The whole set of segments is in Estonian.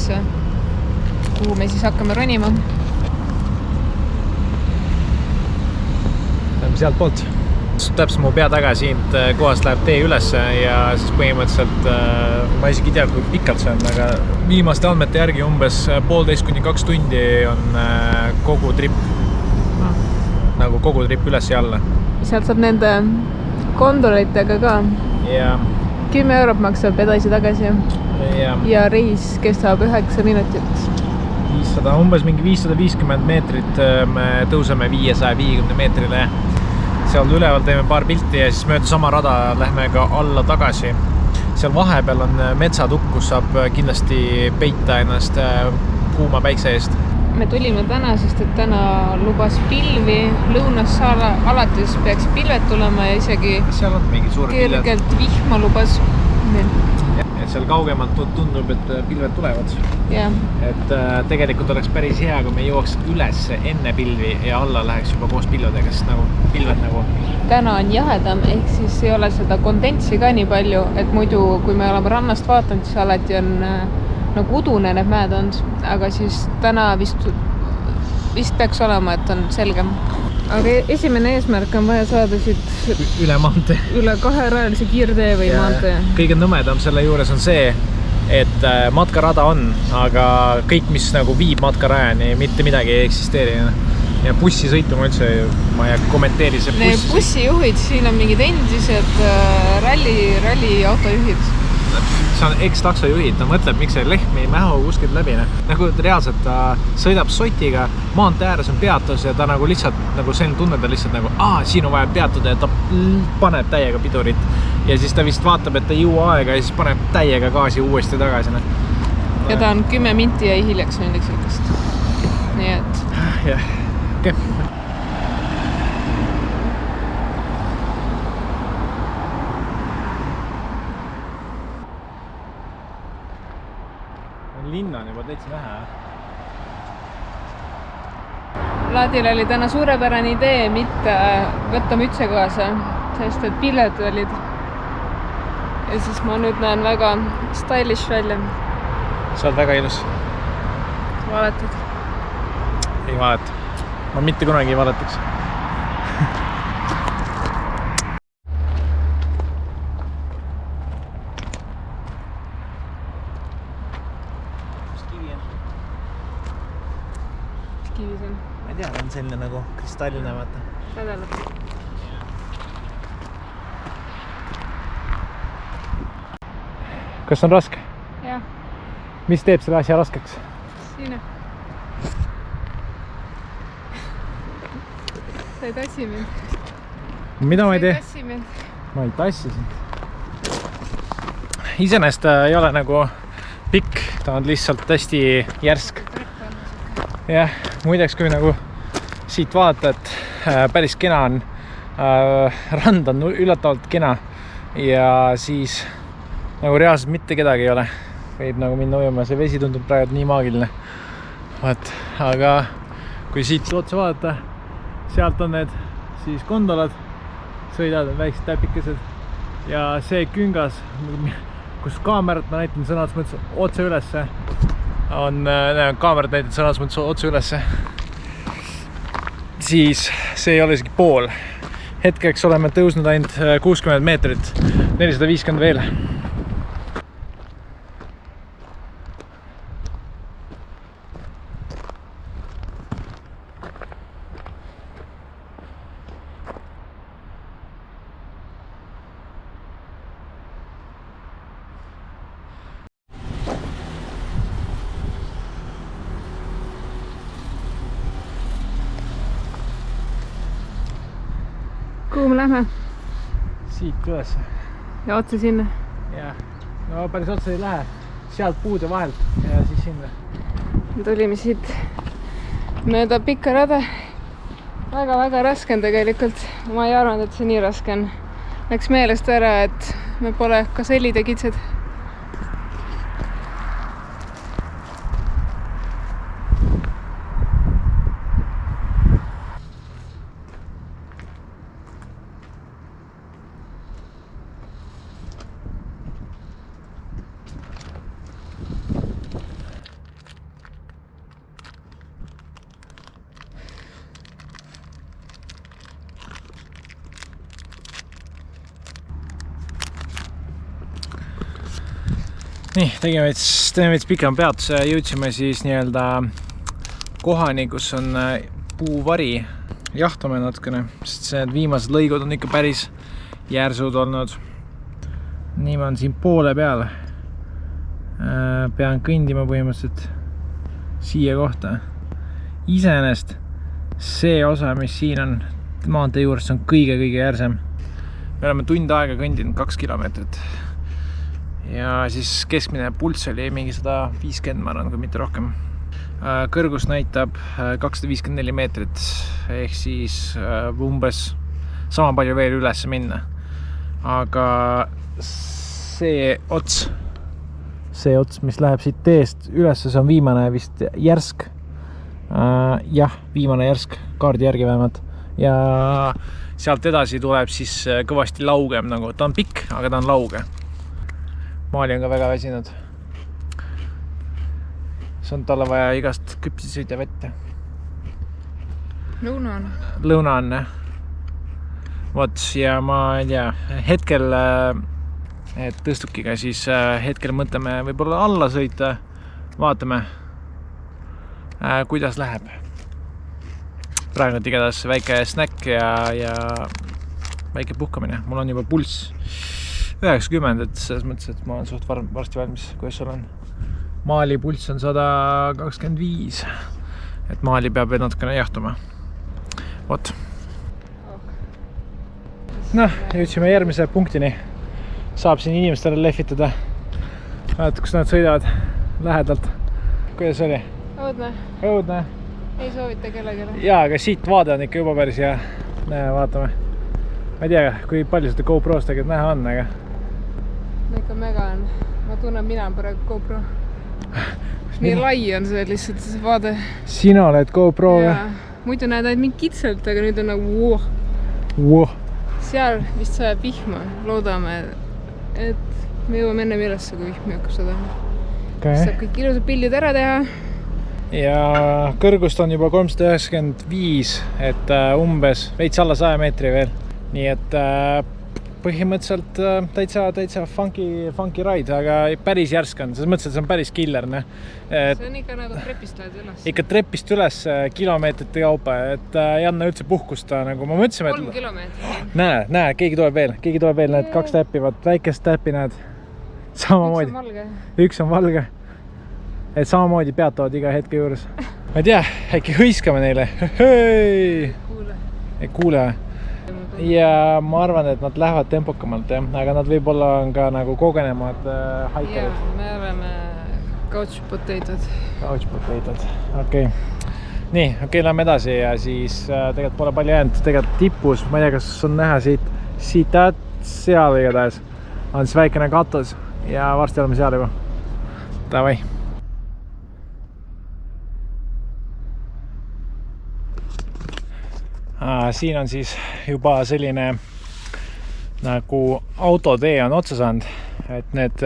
ülesse, kuhu me siis hakkame ronima. Läheme sealt poolt. Täpselt mu pea taga siit kohast läheb tee ülesse ja siis põhimõtteliselt ma isegi ei tea, kui pikalt see on, aga viimaste andmete järgi umbes 1,5–2 tundi on kogu trip, nagu kogu trip üles ja alla. Sealt saab nende kondoritega ka. Ja 10 eurot maksab edasi-tagasi ja reis kestab 9 minutit. Umbes mingi 550 meetrit me tõuseme 550 meetrile. Seal üleval teeme paar pilti ja siis mööda sama rada lähme ka alla tagasi. Seal vahepeal on metsatukk, kus saab kindlasti peita ennast kuuma päikse eest. Me tulime täna, sest et täna lubas pilvi. Lõunast alates peaks pilved tulema ja isegi seal on mingi suur kergelt vihma lubas. Et seal kaugemalt tundub, et pilved tulevad. Et tegelikult oleks päris hea, kui me jõuaks üles enne pilvi ja alla läheks juba koos pilvedega, sest nagu pilved nagu... Täna on jahedam, ehk siis ei ole seda kondentsi ka nii palju, et muidu, kui me oleme rannast vaatanud, siis alati on nagu udune need mäed on, aga siis täna vist peaks olema, et on selgem. Aga esimene eesmärk on vaja saada siit üle maantee. Üle 2-rajalise kiirtee või maantee. Kõige nõmedam selle juures on see, et matkarada on, aga kõik, mis nagu viib matkarajani, mitte midagi ei eksisteeri. Ja bussisõitu ma üldse ma ei kommenteeri see bussi. Need bussijuhid, siin on mingid endised ralli autojuhid. See on eks-taksojuhid, ta mõtleb, miks see lehm ei mähu kuskilt läbi. Nagu reaalselt ta sõidab sotiga, maantee ääres on peatus ja ta nagu lihtsalt, nagu selline tunne, ta lihtsalt nagu, siin on vaja peatuda ja ta paneb täiega pidurit. Ja siis ta vist vaatab, et ta ei jõua aega ja siis paneb täiega gaasi uuesti tagasi. Ja ta on 10 minti ja hiljaks nendeks sellist. Nii et... Jah, okei. Linna on juba täitsa näha. Laadil oli täna suurepärane idee mitte võtta mütse kaasa, sest et pilved olid. Ja siis ma nüüd näen väga stylish välja. Sa oled väga ilus. Valetad? Ei valeta. Ma mitte kunagi ei valetaks. Ma ei tea, on selline nagu kristalline, vaata. Nädalad. Kas on raske? Jah. Mis teeb selle asja raskeks? Siin. Sa ei tassi mind. Mida ma ei tee? Sa ei tassi mind. Ma ei tassi sind. Isenest ei ole nagu pikk, ta on lihtsalt hästi järsk. Jah, muideks kui nagu siit vaadata, et päris kena on, rand on üllatavalt kena ja siis nagu reaalselt mitte kedagi ei ole. Võib nagu minna ujuma, see vesi tundub praegu nii maagiline. Aga kui siit otsa vaadata, sealt on need siis kondolad, sõidavad väiksed täpikesed ja see küngas, kus kaamerat ma näitan sõnades mõttes otse ülesse, on kaamerat näitan sõnades mõttes otse ülesse, siis see ei ole isegi pool. Hetkeks oleme tõusnud ainult 60 meetrit, 450 veel. Kuhu me lähme? Siit üles. Ja otse sinna? Jah. No päris otse ei lähe. Sealt puude vahelt ja siis sinna. Me tulime siit mööda pikka rada. Väga raske on tegelikult. Ma ei arvanud, et see nii raske on. Läks meelest ära, et me pole kasellid ja kitsed. nii, teeme veits pikema peatuse ja jõudsime siis nii-öelda kohani, kus on puuvari. Jahtume natukene, sest need viimased lõigud on ikka päris järsud olnud. Nii ma on siin poole peal. Pean kõndima põhimõtteliselt siia kohta. Iseenest see osa, mis siin on maantee juures, on kõige järsem. Me oleme tund aega kõndinud 2 kilomeetrit. Ja siis keskmine pulss oli mingi 150, ma arvan, kui mitte rohkem. Kõrgus näitab 254 meetrit, ehk siis umbes sama palju veel üles minna. Aga see ots, mis läheb siit teest üles, see on viimane vist järsk. Jah, viimane järsk, kaardi järgi vähemalt. Ja sealt edasi tuleb siis kõvasti laugem, nagu ta on pikk, aga ta on lauge. Maali on ka väga väsinud. See on talle vaja igast küpsiseid ja vette. Lõuna on, jah. Vot, ja ma ei tea, hetkel tõstukiga siis hetkel mõtleme võib-olla alla sõita. Vaatame, kuidas läheb. Praegu on igatahes väike snäkk ja väike puhkamine. Mul on juba pulss 90, et selles mõttes, et ma olen suht varsti valmis, kuidas sul on. Maali pulss on 125, et maali peab veel natukene jahtuma. Vot. Noh, jõudsime järgmise punktini. Saab siin inimestele lehvitada. Vaata, kus nad sõidavad lähedalt. Kuidas oli? Õudne. Ei soovita kellegele. Jaa, aga siit vaade on ikka juba päris hea. Näe, vaatame. Ma ei tea, kui palju seda GoPro's tegelikult näha on, aga... Ikka mega on. Ma tunnen, mina on praegu GoPro. Nii lai on see lihtsalt see vaade. Sina oled GoPro või? Muidu näed ainult mingi kitselt, aga nüüd on nagu wow. Seal vist sajab vihma. Loodame, et me jõuame enne ülesse, kui vihmi hakkab sadama. Saab kõik ilusad pildid ära teha. Ja kõrgust on juba 395, et umbes veits alla 100 meetri veel. Nii et põhimõtteliselt täitsa funky ride, aga päris järsk on. Selles mõttes, et see on päris killer. See on ikka nagu trepist lähed üles. Ikka trepist üles kilomeetrite kaupa, et ei anna üldse puhkusta. Nagu ma mõtlesime, 3 kilomeetrit. Näe, keegi tuleb veel, need 2 täppi, väikest täppi näed. Samamoodi. Üks on valge. Et samamoodi peatavad iga hetke juures. Ma ei tea, äkki hõiskame neile. Ei kuule. Ja ma arvan, et nad lähevad tempokamalt, aga nad võib-olla on ka nagu kogenemad haikerid. Jaa, me oleme couch potato'd. Okei. Nii, lähme edasi ja siis tegelikult pole palju jäänud. Tegelikult tipus, ma ei tea, kas on näha siit seal igatahes on siis väikene katus ja varsti oleme seal juba. Davai. Siin on siis juba selline nagu autotee on otsa saanud, et need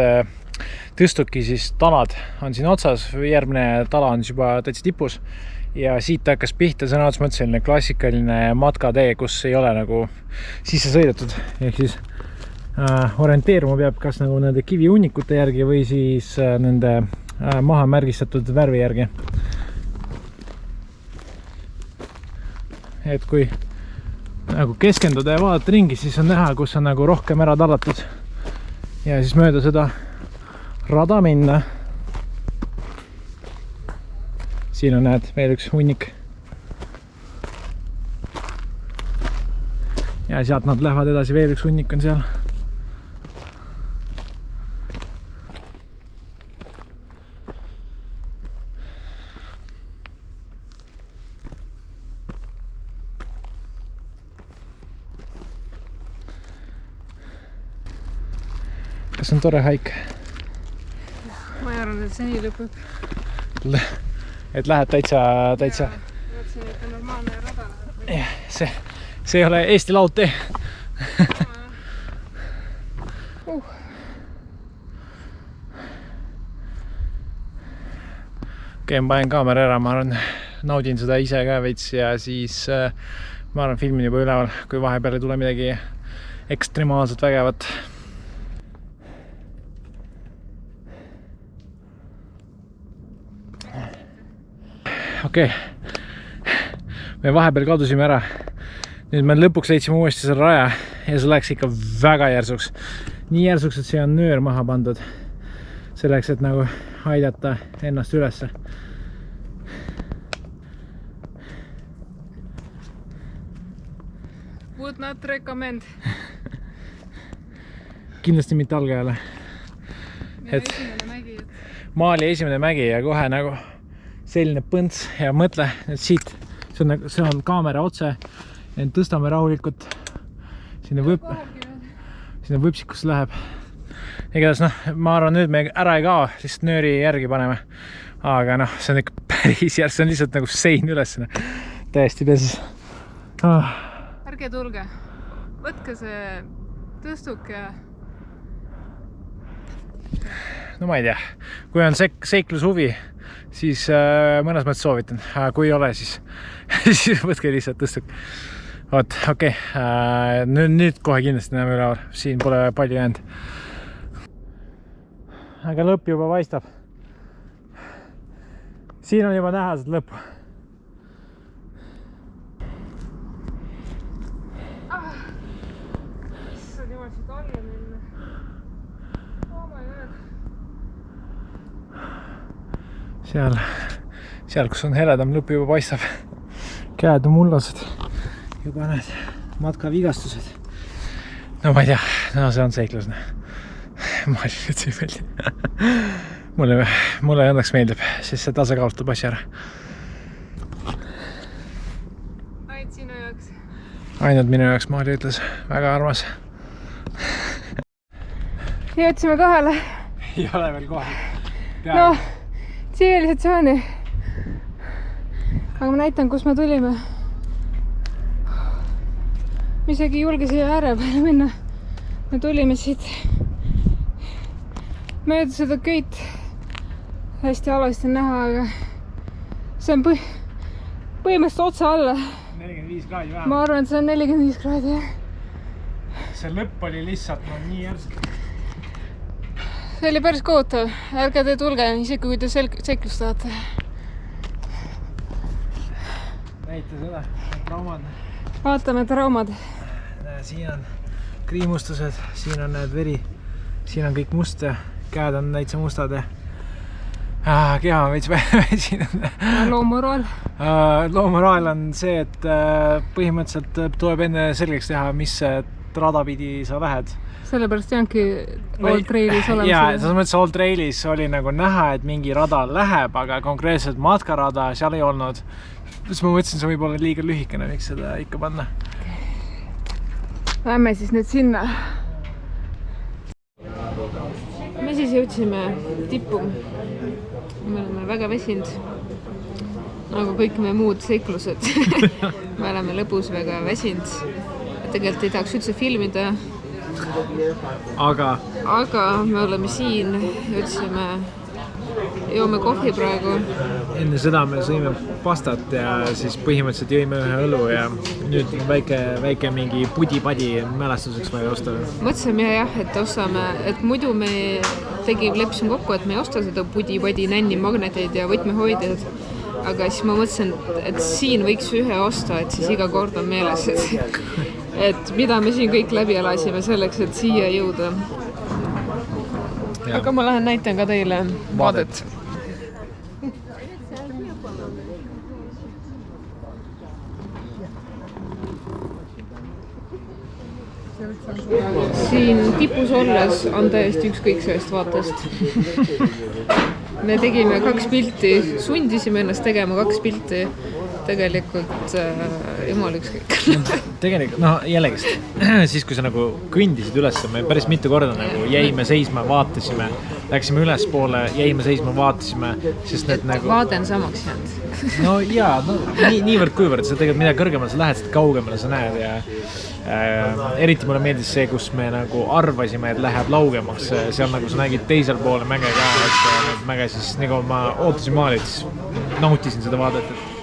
tõstuki siis talad on siin otsas, järgmine tala on juba täitsa tipus ja siit hakkas pihta sõna otsa mõttes selline klassikaline matkatee, kus ei ole nagu sisse sõidetud, ehk siis orienteeruma peab kas nagu nende kivihunnikute järgi või siis nende maha märgistatud värvi järgi. Et kui nagu keskenduda ja vaadata ringi, siis on näha, kus on nagu rohkem ära tallatud ja siis mööda seda rada minna. Siin on näed veel üks hunnik ja sealt nad lähevad edasi, veel üks hunnik on seal. Kas on tore haik? Ma ei arvan, et see nii lõpeb. Et lähed täitsa... Mõtlesin, et normaalne rada läheb. See ei ole Eesti laudtee. Okei, ma panen kaamera ära, ma arvan, naudin seda ise ka veits ja siis ma arvan, filmin juba üleval, kui vahepeal ei tule midagi ekstremaalselt vägevat. okei. Me vahepeal kadusime ära. Nüüd me lõpuks leidsime uuesti selle raja ja see läks ikka väga järsuks. Nii järsuks, et see on nöör maha pandud. Selleks, et nagu aidata ennast ülesse. Would not recommend. Kindlasti mitte algajale. Et maa oli esimene mägi ja kohe nagu selline põnts ja mõtle, et siit see on kaamera otse ja tõstame rahulikult sinna võpsikusse läheb. Igatahes ma arvan, nüüd me ära ei kao, lihtsalt nööri järgi paneme. Aga see on ikka päris järg, see on lihtsalt nagu sein üles. Täiesti pesis. Ärge tulge, võtke see tõstuk ja... No ma ei tea, kui on seiklushuvi, siis mõnes mõttes soovitan. Kui ei ole, siis võtke lihtsalt tõstuk. Oot, okei. Nüüd kohe kindlasti näeme üleval. Siin pole palju jäänud. Aga lõpp juba paistab. Siin on juba näha seda lõppu. Issand jumal, siit alla minna. Oh my god. Seal, kus on heledam, lõpp juba paistab. Käed on mullased. Juba need matkavigastused. No ma ei tea, see on seiklusne. Ma olin üldse ei meeldi. Mulle õnneks meeldib, sest see tasakaalutab asja ära. Ainult sinu jaoks. Ainult minu jaoks, Maali ütles. Väga armas. Jõudsime kohale. Ei ole veel kohe. No, tsivilisatsiooni. Aga ma näitan, kus me tulime. Me isegi ei julge siia ääre peale minna. Me tulime siit mööda seda köit. Hästi alasti näha, aga see on põhimõtteliselt otsa alla. 45 kraadi vähem. Ma arvan, et see on 45 kraadi, jah. See lõpp oli lihtsalt nii järsk. See oli päris kohutav. Ärge te tulge, isegi kui te seiklust tahate. Näita seda, traumad. Vaatame traumad. Siin on kriimustused, siin on näed veri, siin on kõik must ja käed on näitsa mustad ja keha on veits väsinud. Loomoraal? Loomoraal on see, et põhimõtteliselt tuleb enne selgeks teha, mis rada pidi sa lähed. Sellepärast jäängi All Trailis olemas. Jaa, selles mõttes All Trailis oli nagu näha, et mingi rada läheb, aga konkreetselt matkarada seal ei olnud. Siis ma mõtlesin, see võib olla liiga lühikene, miks seda ikka panna. Lähme siis nüüd sinna. Me siis jõudsime tippu. Me oleme väga väsinud. Nagu kõik me muud seiklused. Me oleme lõpus väga väsinud. Tegelikult ei tahaks üldse filmida. Aga me oleme siin. Joome kohvi praegu. Enne seda me sõime pastat ja siis põhimõtteliselt jõime ühe õlu ja nüüd väike mingi pudi-padi mälestuseks vaja osta. Mõtlesime jah, et ostame, et muidu me leppisime kokku, et me ei osta seda pudi-padi nänni magneteid ja võtmehoidjad. Aga siis ma mõtlesin, et siin võiks ühe osta, et siis iga kord on meeles, et mida me siin kõik läbi elasime selleks, et siia jõuda. Aga ma lähen näitan ka teile vaadet. Siin tipus olles on täiesti ükskõik sellest vaatest. Me tegime 2 pilti, sundisime ennast tegema 2 pilti. Tegelikult jumal ükskõik. Tegelikult, jällegist, siis kui sa nagu kõndisid üles, me päris mitu korda nagu jäime seisma, vaatasime, läksime üles poole, jäime seisma, vaatasime, sest need nagu... Vaade on samaks jäänud. No jaa, niivõrd kuivõrd, sa tegelikult mida kõrgemale sa lähed, seda kaugemale sa näed ja eriti mulle meeldis see, kus me nagu arvasime, et läheb laugemaks, seal nagu sa nägid teisel poole mäge ka, et mäge siis nagu ma ootasin maali, siis nautisin seda vaadet, et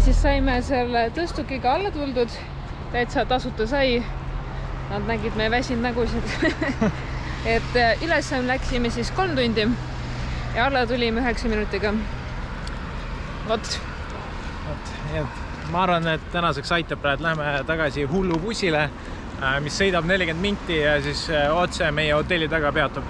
siis saime selle tõstukiga alla tuldud, täitsa tasuta sai. Nad nägid meie väsinud nägusid. Et üles läksime siis 3 tundi ja alla tulime 9 minutiga. Vot. Ma arvan, et tänaseks aitab praegu, lähme tagasi hullu bussile, mis sõidab 40 minti ja siis otse meie hotelli taga peatub.